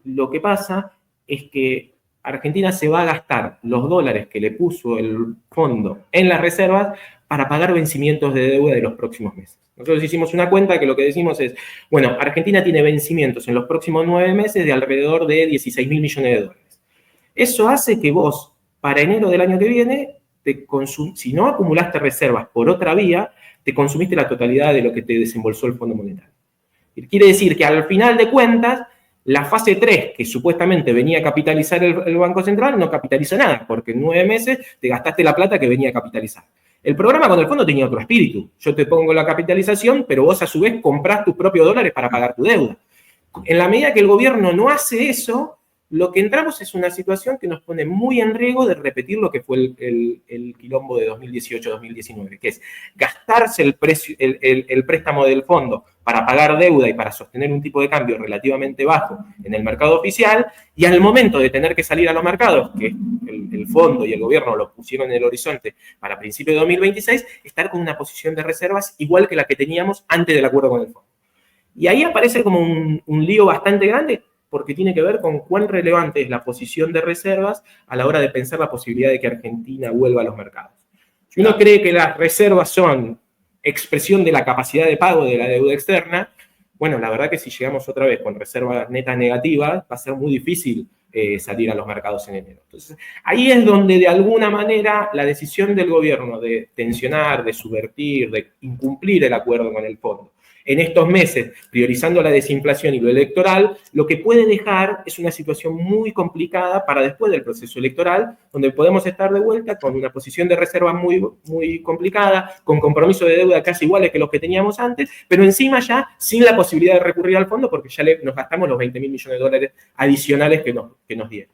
lo que pasa es que Argentina se va a gastar los dólares que le puso el fondo en las reservas para pagar vencimientos de deuda de los próximos meses. Nosotros hicimos una cuenta que lo que decimos es, bueno, Argentina tiene vencimientos en los próximos 9 meses de alrededor de 16.000 millones de dólares. Eso hace que vos, para enero del año que viene, si no acumulaste reservas por otra vía, te consumiste la totalidad de lo que te desembolsó el Fondo Monetario. Quiere decir que al final de cuentas, la fase 3, que supuestamente venía a capitalizar el Banco Central, no capitalizó nada, porque en 9 meses te gastaste la plata que venía a capitalizar. El programa con el fondo tenía otro espíritu. Yo te pongo la capitalización, pero vos a su vez comprás tus propios dólares para pagar tu deuda. En la medida que el gobierno no hace eso, lo que entramos es una situación que nos pone muy en riesgo de repetir lo que fue el quilombo de 2018-2019, que es gastarse el préstamo del fondo para pagar deuda y para sostener un tipo de cambio relativamente bajo en el mercado oficial, y al momento de tener que salir a los mercados, que el fondo y el gobierno lo pusieron en el horizonte para principios de 2026, estar con una posición de reservas igual que la que teníamos antes del acuerdo con el fondo. Y ahí aparece como un lío bastante grande, porque tiene que ver con cuán relevante es la posición de reservas a la hora de pensar la posibilidad de que Argentina vuelva a los mercados. Si uno cree que las reservas son expresión de la capacidad de pago de la deuda externa, bueno, la verdad que si llegamos otra vez con reservas netas negativas, va a ser muy difícil salir a los mercados en enero. Entonces, ahí es donde de alguna manera la decisión del gobierno de tensionar, de subvertir, de incumplir el acuerdo con el fondo, en estos meses, priorizando la desinflación y lo electoral, lo que puede dejar es una situación muy complicada para después del proceso electoral, donde podemos estar de vuelta con una posición de reserva muy complicada, con compromisos de deuda casi iguales que los que teníamos antes, pero encima ya sin la posibilidad de recurrir al fondo porque ya nos gastamos los 20.000 millones de dólares adicionales que nos dieron.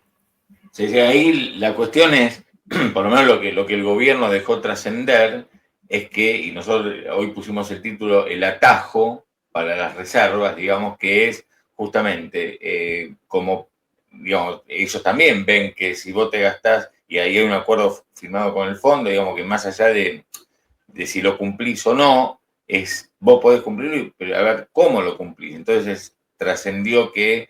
Sí, ahí la cuestión es, por lo menos lo que el gobierno dejó trascender, es que, y nosotros hoy pusimos el título, el atajo para las reservas, digamos, que es justamente como, digamos, ellos también ven que si vos te gastás, y ahí hay un acuerdo firmado con el fondo, digamos que más allá de si lo cumplís o no, es vos podés cumplirlo, pero a ver cómo lo cumplís. Entonces trascendió que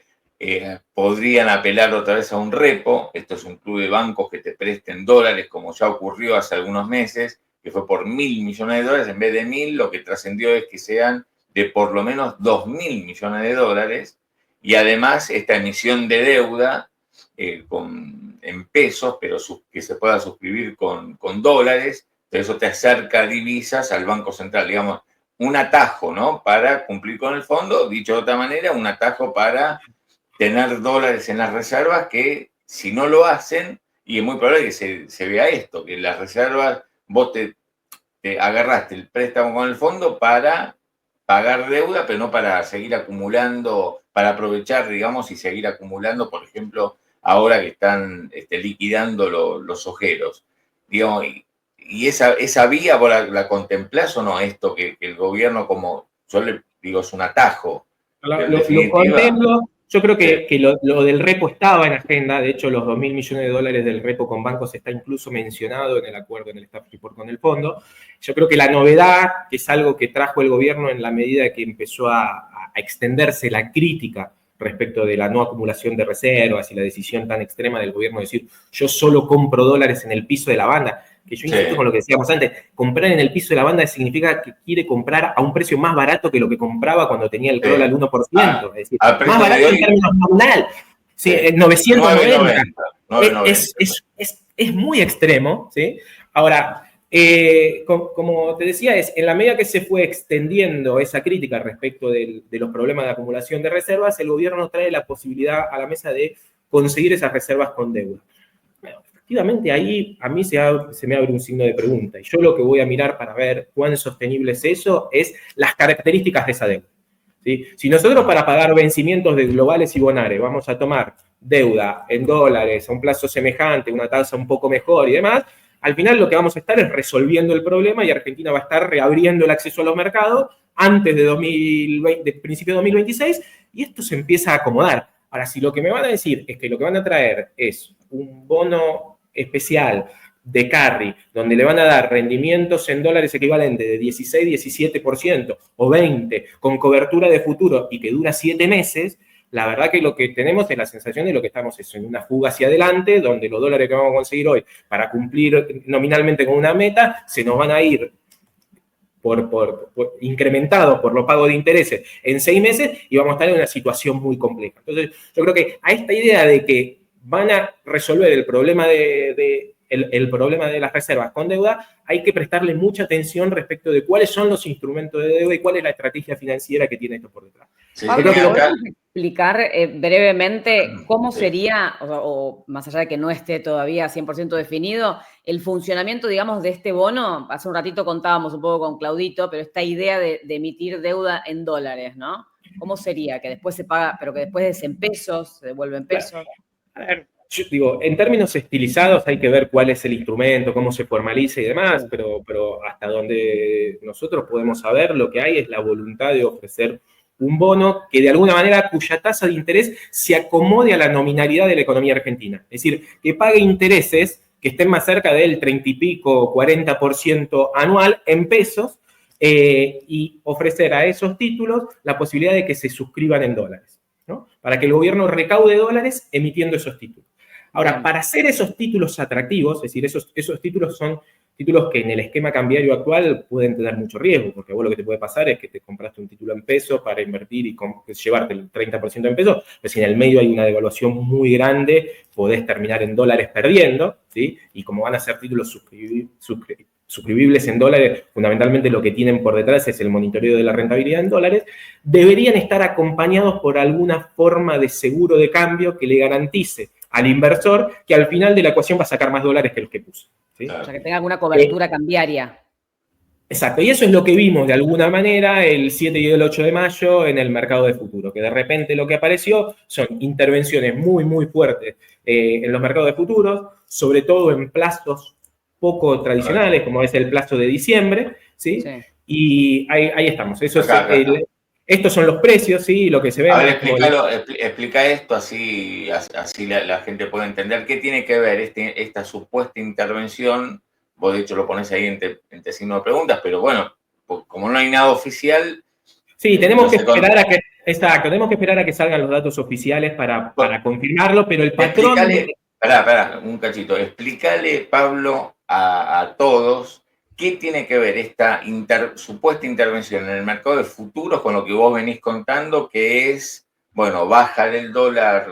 podrían apelar otra vez a un repo, esto es un club de bancos que te presten dólares, como ya ocurrió hace algunos meses, que fue por 1.000 millones de dólares, en vez de 1.000, lo que trascendió es que sean de por lo menos 2.000 millones de dólares, y además esta emisión de deuda en pesos, pero que se pueda suscribir con dólares, entonces eso te acerca divisas al Banco Central, digamos, un atajo, ¿no? Para cumplir con el fondo, dicho de otra manera, un atajo para tener dólares en las reservas que si no lo hacen, y es muy probable que se vea esto, que las reservas, vos te agarraste el préstamo con el fondo para pagar deuda, pero no para seguir acumulando, para aprovechar, digamos, y seguir acumulando, por ejemplo, ahora que están liquidando los ojeros. Digamos, y esa vía vos la contemplás o no, esto que el gobierno, como yo le digo, es un atajo. Lo contemplo. Yo creo que lo del repo estaba en agenda. De hecho, los 2.000 millones de dólares del repo con bancos está incluso mencionado en el acuerdo, en el staff report con el fondo. Yo creo que la novedad, que es algo que trajo el gobierno en la medida que empezó a extenderse la crítica respecto de la no acumulación de reservas y la decisión tan extrema del gobierno de decir, yo solo compro dólares en el piso de la banda, que yo insisto con lo que decíamos antes, comprar en el piso de la banda significa que quiere comprar a un precio más barato que lo que compraba cuando tenía el crawl al 1%, es decir, más barato en términos nominal, 990. Es muy extremo, ¿sí? Ahora, como te decía, en la medida que se fue extendiendo esa crítica respecto de los problemas de acumulación de reservas, el gobierno trae la posibilidad a la mesa de conseguir esas reservas con deuda. Bueno, efectivamente, ahí a mí se me abre un signo de pregunta. Y yo lo que voy a mirar para ver cuán sostenible es eso es las características de esa deuda, ¿sí? Si nosotros para pagar vencimientos de globales y bonares vamos a tomar deuda en dólares a un plazo semejante, una tasa un poco mejor y demás, al final lo que vamos a estar es resolviendo el problema y Argentina va a estar reabriendo el acceso a los mercados antes de principio de 2026 y esto se empieza a acomodar. Ahora, si lo que me van a decir es que lo que van a traer es un bono especial de carry, donde le van a dar rendimientos en dólares equivalentes de 16, 17% o 20% con cobertura de futuro y que dura 7 meses, la verdad que lo que tenemos es la sensación de lo que estamos en una fuga hacia adelante, donde los dólares que vamos a conseguir hoy para cumplir nominalmente con una meta, se nos van a ir incrementados por los pagos de intereses en 6 meses y vamos a estar en una situación muy compleja. Entonces, yo creo que a esta idea de que van a resolver el problema el problema de las reservas con deuda, hay que prestarle mucha atención respecto de cuáles son los instrumentos de deuda y cuál es la estrategia financiera que tiene esto por detrás. Sí, Pablo, ¿podemos explicar brevemente cómo sería, o más allá de que no esté todavía 100% definido, el funcionamiento, digamos, de este bono? Hace un ratito contábamos un poco con Claudito, pero esta idea de emitir deuda en dólares, ¿no? ¿Cómo sería? Que después se paga, pero que después es en pesos, se devuelve en pesos. A ver, yo digo, en términos estilizados hay que ver cuál es el instrumento, cómo se formaliza y demás, pero hasta donde nosotros podemos saber, lo que hay es la voluntad de ofrecer un bono que de alguna manera cuya tasa de interés se acomode a la nominalidad de la economía argentina. Es decir, que pague intereses que estén más cerca del 30 y pico, 40% anual en pesos y ofrecer a esos títulos la posibilidad de que se suscriban en dólares, ¿no? Para que el gobierno recaude dólares emitiendo esos títulos. Ahora, para hacer esos títulos atractivos, es decir, esos títulos son títulos que en el esquema cambiario actual pueden tener mucho riesgo, porque vos lo que te puede pasar es que te compraste un título en pesos para invertir y llevarte el 30% en pesos, pero si en el medio hay una devaluación muy grande, podés terminar en dólares perdiendo, ¿sí? Y como van a ser títulos suscribibles en dólares, fundamentalmente lo que tienen por detrás es el monitoreo de la rentabilidad en dólares, deberían estar acompañados por alguna forma de seguro de cambio que le garantice al inversor que al final de la ecuación va a sacar más dólares que los que puso, ¿sí? O sea, que tenga alguna cobertura cambiaria. Exacto, y eso es lo que vimos de alguna manera el 7 y el 8 de mayo en el mercado de futuro, que de repente lo que apareció son intervenciones muy, muy fuertes en los mercados de futuros, sobre todo en plazos poco tradicionales, como es el plazo de diciembre, ¿sí? Y ahí estamos. Eso estos son los precios, ¿sí? Lo que se ve. A ver, explica esto, así la gente puede entender. ¿Qué tiene que ver esta supuesta intervención? Vos, de hecho, lo pones ahí entre signos de preguntas, pero bueno, como no hay nada oficial... Sí, tenemos que esperar a que salgan los datos oficiales para confirmarlo, pero el patrón... Pará, un cachito. Explícale, Pablo, a todos qué tiene que ver esta supuesta intervención en el mercado de futuros con lo que vos venís contando, que es, bueno, baja del dólar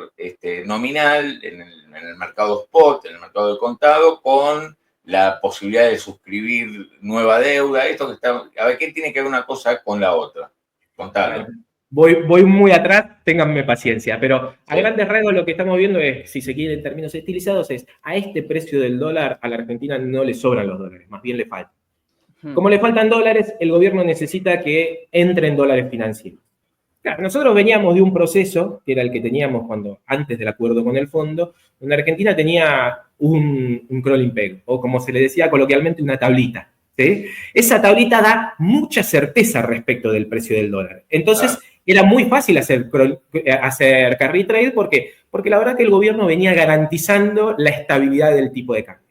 nominal en el mercado spot, en el mercado de contado, con la posibilidad de suscribir nueva deuda. Esto que está, a ver, ¿qué tiene que ver una cosa con la otra? Contale. Voy muy atrás, ténganme paciencia, pero a grandes rasgos lo que estamos viendo es, si se quiere en términos estilizados, es a este precio del dólar a la Argentina no le sobran los dólares, más bien le faltan. Como le faltan dólares, el gobierno necesita que entren dólares financieros. Claro, nosotros veníamos de un proceso, que era el que teníamos antes del acuerdo con el fondo, donde Argentina tenía un crawling peg, o como se le decía coloquialmente, una tablita. ¿Sí? Esa tablita da mucha certeza respecto del precio del dólar. Entonces, era muy fácil hacer carry trade. ¿Por qué? Porque la verdad que el gobierno venía garantizando la estabilidad del tipo de cambio.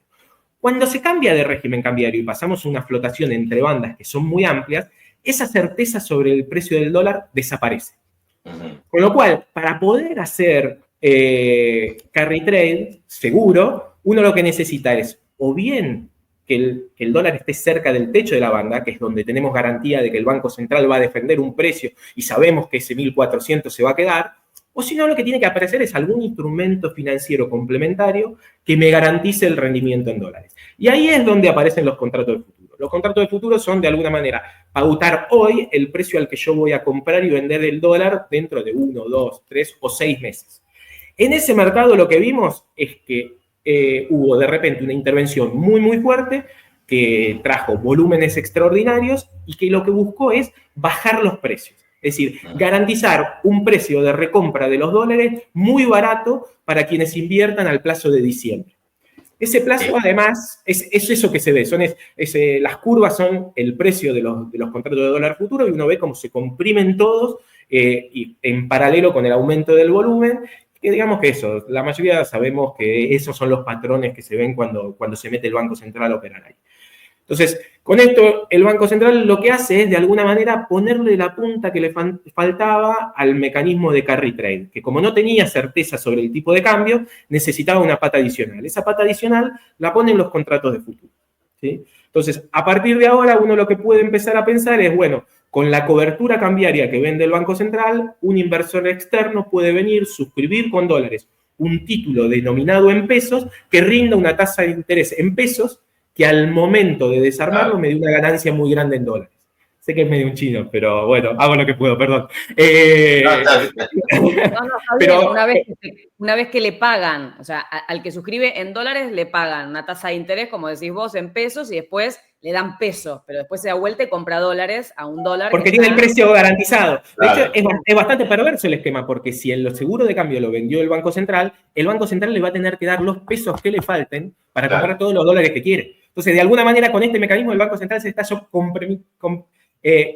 Cuando se cambia de régimen cambiario y pasamos a una flotación entre bandas que son muy amplias, esa certeza sobre el precio del dólar desaparece. Con lo cual, para poder hacer carry trade seguro, uno lo que necesita es o bien que el dólar esté cerca del techo de la banda, que es donde tenemos garantía de que el Banco Central va a defender un precio y sabemos que ese 1.400 se va a quedar, o si no, lo que tiene que aparecer es algún instrumento financiero complementario que me garantice el rendimiento en dólares. Y ahí es donde aparecen los contratos de futuro. Los contratos de futuro son, de alguna manera, pautar hoy el precio al que yo voy a comprar y vender el dólar dentro de 1, 2, 3 o 6 meses. En ese mercado lo que vimos es que hubo de repente una intervención muy, muy fuerte que trajo volúmenes extraordinarios y que lo que buscó es bajar los precios. Es decir, garantizar un precio de recompra de los dólares muy barato para quienes inviertan al plazo de diciembre. Ese plazo, además, es eso que se ve. Las curvas son el precio de los contratos de dólar futuro y uno ve cómo se comprimen todos y en paralelo con el aumento del volumen. Que digamos que eso, la mayoría sabemos que esos son los patrones que se ven cuando se mete el Banco Central a operar ahí. Entonces, con esto, el Banco Central lo que hace es, de alguna manera, ponerle la punta que le faltaba al mecanismo de carry trade, que como no tenía certeza sobre el tipo de cambio, necesitaba una pata adicional. Esa pata adicional la ponen los contratos de futuro, ¿sí? Entonces, a partir de ahora, uno lo que puede empezar a pensar es, bueno, con la cobertura cambiaria que vende el Banco Central, un inversor externo puede venir, suscribir con dólares un título denominado en pesos que rinda una tasa de interés en pesos que al momento de desarmarlo me dio una ganancia muy grande en dólares. Sé que es medio un chino, pero bueno, hago lo que puedo, perdón. Pero una vez que le pagan, o sea, al que suscribe en dólares le pagan una tasa de interés, como decís vos, en pesos, y después le dan pesos, pero después se da vuelta y compra dólares a $1. Porque tiene el precio garantizado. De hecho, es bastante perverso el esquema, porque si el seguro de cambio lo vendió el Banco Central le va a tener que dar los pesos que le falten para comprar todos los dólares que quiere. Entonces, de alguna manera, con este mecanismo, el Banco Central se está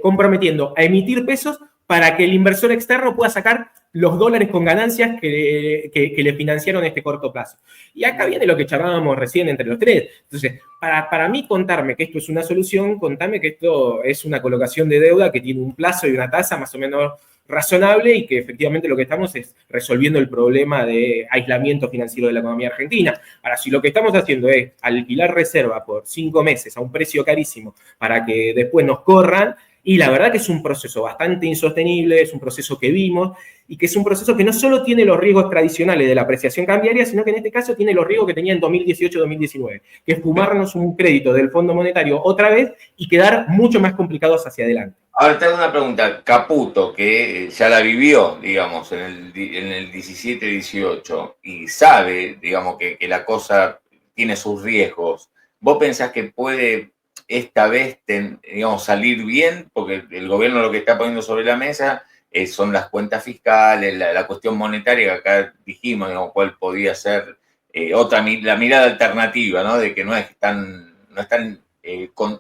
comprometiendo a emitir pesos para que el inversor externo pueda sacar los dólares con ganancias que le financiaron este corto plazo. Y acá viene lo que charlábamos recién entre los tres. Entonces, para mí contarme que esto es una solución, contame que esto es una colocación de deuda que tiene un plazo y una tasa más o menos razonable y que efectivamente lo que estamos es resolviendo el problema de aislamiento financiero de la economía argentina. Ahora, si lo que estamos haciendo es alquilar reserva por 5 meses a un precio carísimo para que después nos corran, y la verdad que es un proceso bastante insostenible, es un proceso que vimos y que es un proceso que no solo tiene los riesgos tradicionales de la apreciación cambiaria, sino que en este caso tiene los riesgos que tenía en 2018-2019, que es fumarnos un crédito del Fondo Monetario otra vez y quedar mucho más complicados hacia adelante. Ahora te hago una pregunta. Caputo, que ya la vivió, digamos, en el 17-18 y sabe, digamos, que la cosa tiene sus riesgos, ¿vos pensás que puede esta vez, digamos, salir bien? Porque el gobierno lo que está poniendo sobre la mesa son las cuentas fiscales, la cuestión monetaria, que acá dijimos, digamos, cuál podía ser la mirada alternativa, ¿no? De que no es tan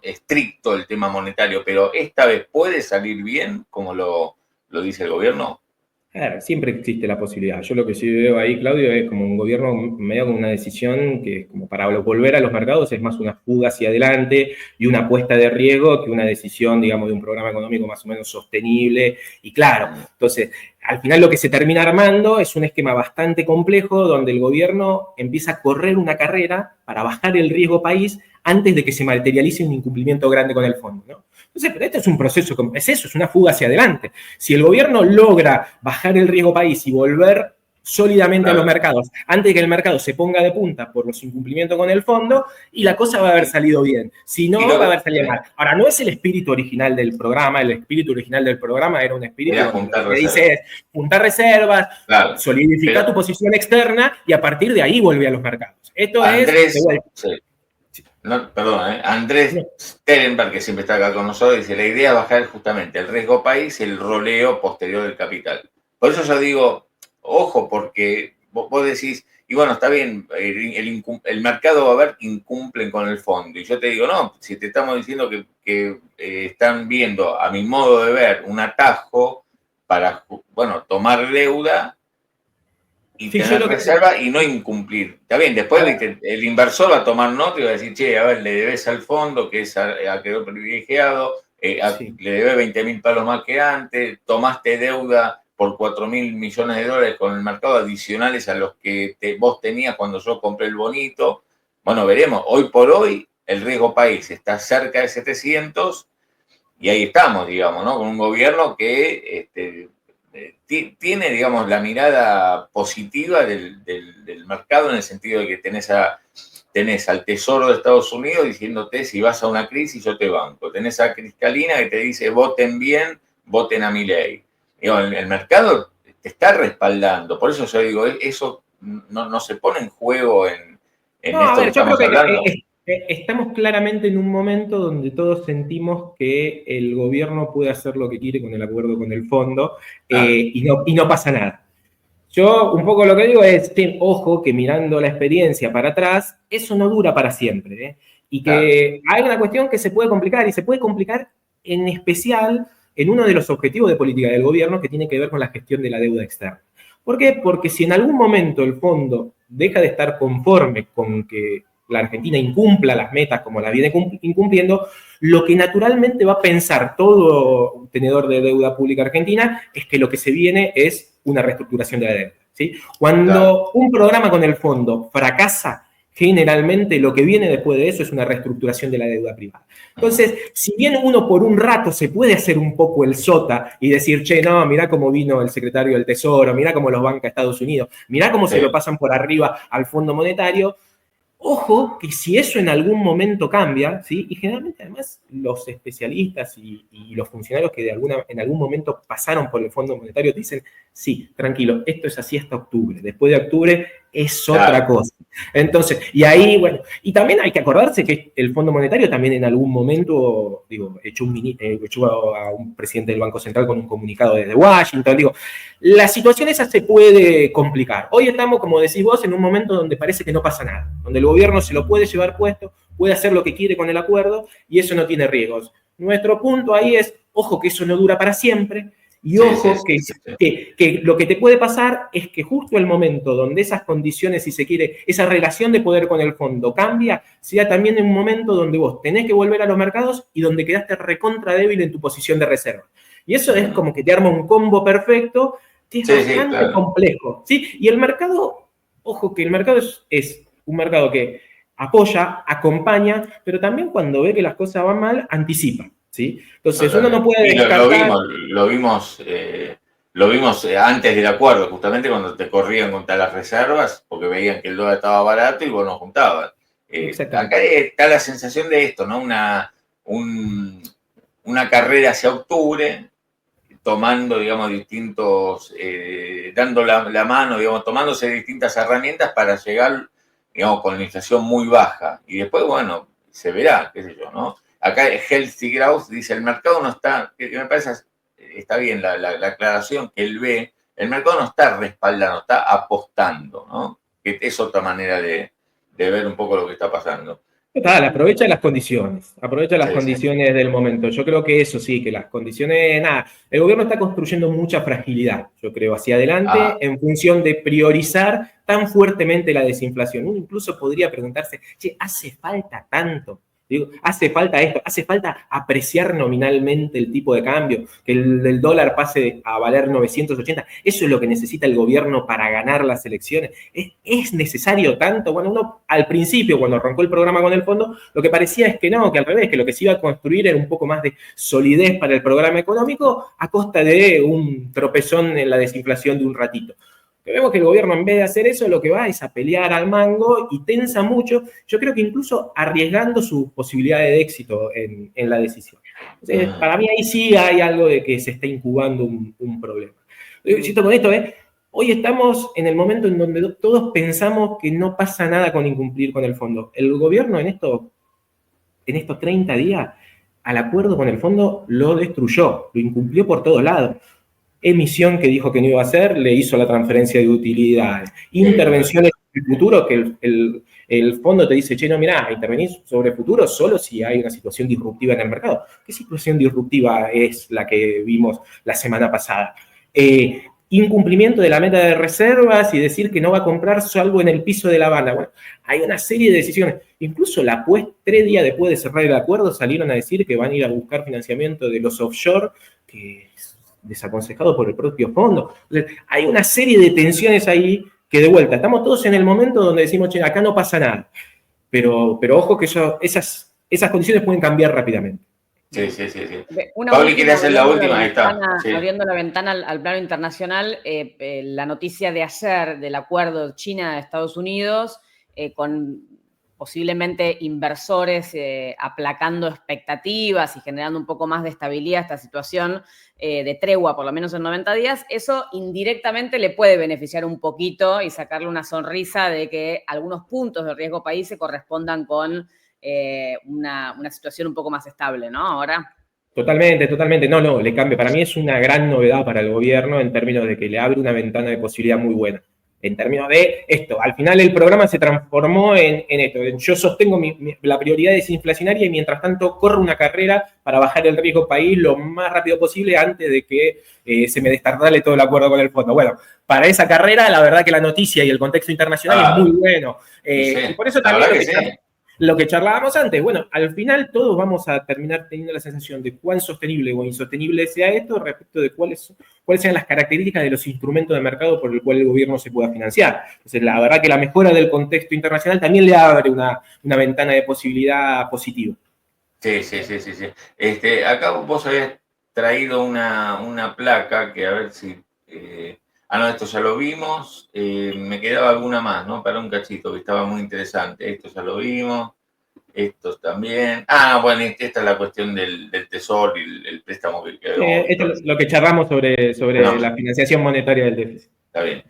estricto el tema monetario, pero esta vez puede salir bien, como lo dice el gobierno. Claro, siempre existe la posibilidad. Yo lo que sí veo ahí, Claudio, es como un gobierno medio con una decisión que, como para volver a los mercados, es más una fuga hacia adelante y una apuesta de riesgo que una decisión, digamos, de un programa económico más o menos sostenible y claro. Entonces, al final lo que se termina armando es un esquema bastante complejo donde el gobierno empieza a correr una carrera para bajar el riesgo país antes de que se materialice un incumplimiento grande con el fondo, ¿no? Entonces, pero este es un proceso, es una fuga hacia adelante. Si el gobierno logra bajar el riesgo país y volver sólidamente a los mercados, antes de que el mercado se ponga de punta por los incumplimientos con el fondo, y la cosa va a haber salido bien. Si no, va a haber salido mal. Ahora, no es el espíritu original del programa. El espíritu original del programa era un espíritu que dice juntar reservas, solidificar tu posición externa y a partir de ahí vuelve a los mercados. Esto Andrés, es... No, perdón, Andrés Sterenberg, que siempre está acá con nosotros, dice, la idea es bajar justamente el riesgo país y el roleo posterior del capital. Por eso yo digo, ojo, porque vos decís, y bueno, está bien, el mercado va a ver que incumplen con el fondo. Y yo te digo, no, si te estamos diciendo que están viendo, a mi modo de ver, un atajo para, bueno, tomar deuda y Sí, tener reserva y no incumplir. Está bien, después ¿viste? El inversor va a tomar nota y va a decir, che, a ver, le debes al fondo, que quedó privilegiado, sí. le debes 20.000 palos más que antes, tomaste deuda por 4.000 millones de dólares con el mercado adicionales a los que vos tenías cuando yo compré el bonito. Bueno, veremos. Hoy por hoy el riesgo país está cerca de 700 y ahí estamos, digamos, ¿no? Con un gobierno que tiene, digamos, la mirada positiva del mercado en el sentido de que tenés al Tesoro de Estados Unidos diciéndote si vas a una crisis yo te banco. Tenés a Cristalina que te dice voten bien, voten a Milei. Digo, el mercado te está respaldando. Por eso yo digo, eso no se pone en juego en No, esto a que ver, yo estamos creo hablando. que estamos claramente en un momento donde todos sentimos que el gobierno puede hacer lo que quiere con el acuerdo con el fondo y no pasa nada. Yo un poco lo que digo es, ojo, que mirando la experiencia para atrás, eso no dura para siempre, ¿eh? Y que hay una cuestión que se puede complicar, y se puede complicar en especial en uno de los objetivos de política del gobierno que tiene que ver con la gestión de la deuda externa. ¿Por qué? Porque si en algún momento el fondo deja de estar conforme con que la Argentina incumpla las metas como las viene incumpliendo, lo que naturalmente va a pensar todo tenedor de deuda pública argentina es que lo que se viene es una reestructuración de la deuda, ¿sí? Cuando un programa con el fondo fracasa, generalmente lo que viene después de eso es una reestructuración de la deuda privada. Entonces, si bien uno por un rato se puede hacer un poco el sota y decir, che, no, mirá cómo vino el secretario del Tesoro, mirá cómo los banca Estados Unidos, mirá cómo se lo pasan por arriba al Fondo Monetario, ojo que si eso en algún momento cambia, ¿sí? Y generalmente además los especialistas y los funcionarios que en algún momento pasaron por el Fondo Monetario te dicen, sí, tranquilo, esto es así hasta octubre, después de octubre es otra cosa. Entonces, y ahí, bueno, y también hay que acordarse que el Fondo Monetario también en algún momento, digo, echó a un presidente del Banco Central con un comunicado desde Washington, digo, la situación esa se puede complicar. Hoy estamos, como decís vos, en un momento donde parece que no pasa nada, donde el gobierno se lo puede llevar puesto, puede hacer lo que quiere con el acuerdo y eso no tiene riesgos. Nuestro punto ahí es, ojo que eso no dura para siempre y ojo que lo que te puede pasar es que justo el momento donde esas condiciones, si se quiere, esa relación de poder con el fondo cambia, sea también en un momento donde vos tenés que volver a los mercados y donde quedaste recontra débil en tu posición de reserva. Y eso es como que te arma un combo perfecto que es bastante complejo, ¿sí? Y el mercado, ojo que el mercado es un mercado que apoya, acompaña, pero también cuando ve que las cosas van mal, anticipa, ¿sí? Entonces uno no puede descartar... Lo vimos antes del acuerdo, justamente cuando te corrían contra las reservas, porque veían que el dólar estaba barato y vos no juntabas. Acá está la sensación de esto, ¿no? Una carrera hacia octubre, tomando, digamos, dando la mano, digamos, tomándose distintas herramientas para llegar, digamos, con la inflación muy baja. Y después, bueno, se verá, qué sé yo, ¿no? Acá Healthy Growth dice, el mercado no está, que me parece, está bien la aclaración que él ve, el mercado no está respaldando, está apostando, ¿no? Que es otra manera de ver un poco lo que está pasando. Total, aprovecha las condiciones del momento. Yo creo que eso sí, que las condiciones, nada, el gobierno está construyendo mucha fragilidad, yo creo, hacia adelante en función de priorizar tan fuertemente la desinflación. Uno incluso podría preguntarse, che, ¿hace falta tanto? Digo, hace falta esto, hace falta apreciar nominalmente el tipo de cambio, que el dólar pase a valer 980. Eso es lo que necesita el gobierno para ganar las elecciones. ¿Es necesario tanto? Bueno, uno al principio, cuando arrancó el programa con el fondo, lo que parecía es que no, que al revés, que lo que se iba a construir era un poco más de solidez para el programa económico a costa de un tropezón en la desinflación de un ratito. Vemos que el gobierno, en vez de hacer eso, lo que va es a pelear al mango y tensa mucho, yo creo que incluso arriesgando su posibilidad de éxito en la decisión. Entonces, para mí ahí sí hay algo de que se está incubando un problema. Siento con esto, hoy estamos en el momento en donde todos pensamos que no pasa nada con incumplir con el fondo. El gobierno en esto en estos 30 días, al acuerdo con el fondo lo destruyó, lo incumplió por todos lados. Emisión que dijo que no iba a hacer, le hizo la transferencia de utilidades. Intervenciones en el futuro que el fondo te dice, che, no, mirá, intervenís sobre el futuro solo si hay una situación disruptiva en el mercado. ¿Qué situación disruptiva es la que vimos la semana pasada? Incumplimiento de la meta de reservas y decir que no va a comprar salvo en el piso de La Habana. Bueno, hay una serie de decisiones. Incluso 3 días después de cerrar el acuerdo salieron a decir que van a ir a buscar financiamiento de los offshore, que es desaconsejado por el propio fondo. Entonces, hay una serie de tensiones ahí que de vuelta, estamos todos en el momento donde decimos, che, acá no pasa nada. Pero ojo que esas condiciones pueden cambiar rápidamente. Sí. Pauli quiere hacer la última, ahí está. Sí. Abriendo la ventana al plano internacional, la noticia de ayer del acuerdo China-Estados Unidos con posiblemente inversores aplacando expectativas y generando un poco más de estabilidad a esta situación de tregua, por lo menos en 90 días, eso indirectamente le puede beneficiar un poquito y sacarle una sonrisa de que algunos puntos de riesgo país se correspondan con una situación un poco más estable, ¿no? Ahora. Totalmente. No, le cambia. Para mí es una gran novedad para el gobierno en términos de que le abre una ventana de posibilidad muy buena. En términos de esto, al final el programa se transformó en esto. Yo sostengo la prioridad desinflacionaria y mientras tanto corro una carrera para bajar el riesgo país lo más rápido posible antes de que se me destardale todo el acuerdo con el fondo. Bueno, para esa carrera la verdad que la noticia y el contexto internacional es muy bueno. Y por eso también lo que charlábamos antes, bueno, al final todos vamos a terminar teniendo la sensación de cuán sostenible o insostenible sea esto respecto de cuáles sean las características de los instrumentos de mercado por el cual el gobierno se pueda financiar. Entonces, la verdad que la mejora del contexto internacional también le abre una ventana de posibilidad positiva. Sí. Acá vos habías traído una placa que a ver si... no, esto ya lo vimos. Me quedaba alguna más, ¿no? Para un cachito, que estaba muy interesante. Esto ya lo vimos. Esto también. Bueno, esta es la cuestión del tesoro y el préstamo que quedó. Esto es lo que charlamos sobre la financiación monetaria del déficit. Está bien.